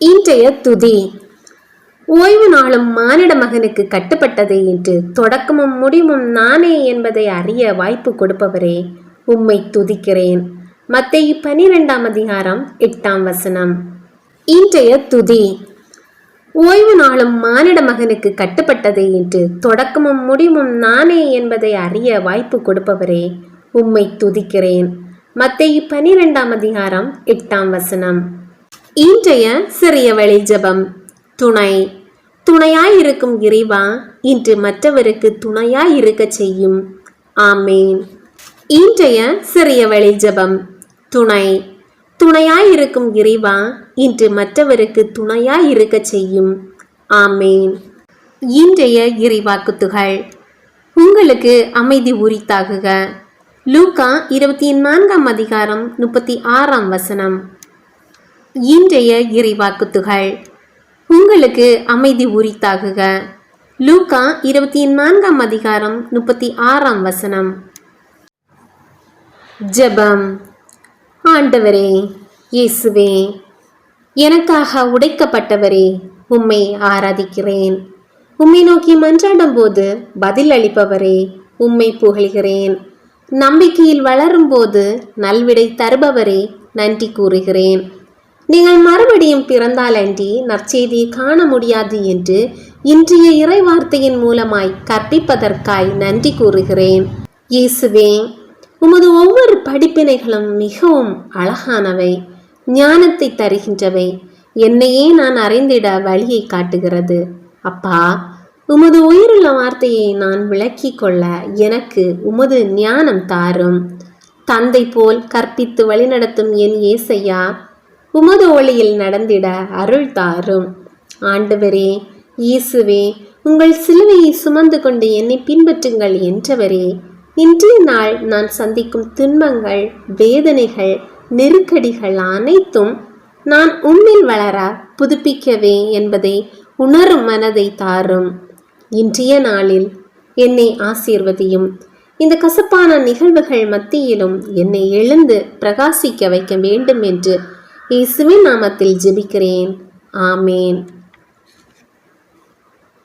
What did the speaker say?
இன்றைய துதி. ஓய்வு நாளும் மானிட மகனுக்கு கட்டுப்பட்டதே என்று தொடக்கமும் முடிவும் நானே என்பதை அறிய வாய்ப்பு கொடுப்பவரே, உம்மை துதிக்கிறேன். மத்தேயு 12:8. இன்றைய துதி. ஓய்வு நாளும் மானிட மகனுக்கு கட்டுப்பட்டதே என்று தொடக்கமும் முடிவும் நானே என்பதை அறிய வாய்ப்பு கொடுப்பவரே, உம்மை துதிக்கிறேன். மத்தேயு 12:8. இன்றைய சிறிய வழி ஜெபம். துணையாயிருக்கும் இறைவா, இன்று மற்றவருக்கு துணையாயிருக்க செய்யும். ஆமேன். இன்றைய சிறிய வழி ஜெபம். துணையாயிருக்கும் இறைவா, இன்று மற்றவருக்கு துணையாயிருக்க செய்யும். ஆமேன். இன்றைய இறைவாக்குத்துகள். உங்களுக்கு அமைதி உரித்தாகுக. லூக்கா 24:36. இன்றைய இறைவாக்குத்துகள். உங்களுக்கு அமைதி உரித்தாகுக. லூக்கா 24:36. ஜெபம். ஆண்டவரே, இயேசுவே, எனக்காக உடைக்கப்பட்டவரே, உம்மை ஆராதிக்கிறேன். உம்மை நோக்கி மன்றாடும் போது பதில் அளிப்பவரே, உம்மை புகழ்கிறேன். நம்பிக்கையில் வளரும் போது நல்விடை தருபவரே, நன்றி கூறுகிறேன். நீங்கள் மறுபடியும் பிறந்தால் அன்றி நற்செய்தியை காண முடியாது என்று இன்றைய இறைவார்த்தையின் மூலமாய் கற்பிப்பதற்காய் நன்றி கூறுகிறேன். இயேசுவே, உமது ஒவ்வொரு படிப்பினைகளும் மிகவும் அழகானவை, ஞானத்தை தருகின்றவை, என்னையே நான் அறிந்திட வழியை காட்டுகிறது. அப்பா, உமது உயிருள்ள வார்த்தையை நான் விளக்கி கொள்ள எனக்கு உமது ஞானம் தாரும். தந்தை போல் கற்பித்து வழிநடத்தும் என் இயேசையா, உமது ஒளியில் நடந்திட அருள் தாரும். ஆண்டவரே, இயேசுவே, உங்கள் சிலுவையை சுமந்து கொண்டு என்னை பின்பற்றுங்கள் என்றவரே, இன்றைய நாள் நான் சந்திக்கும் துன்பங்கள், வேதனைகள், நெருக்கடிகள் அனைத்தும் நான் உம்மில் வளர புதுப்பிக்கவே என்பதை உணரும் மனதை தாரும். இன்றைய நாளில் என்னை ஆசீர்வதியும். இந்த கசப்பான நிகழ்வுகள் மத்தியிலும் என்னை எழுந்து பிரகாசிக்க வைக்க வேண்டும் என்று இயேசுவின் நாமத்தில் ஜெபிக்கிறேன். ஆமேன்.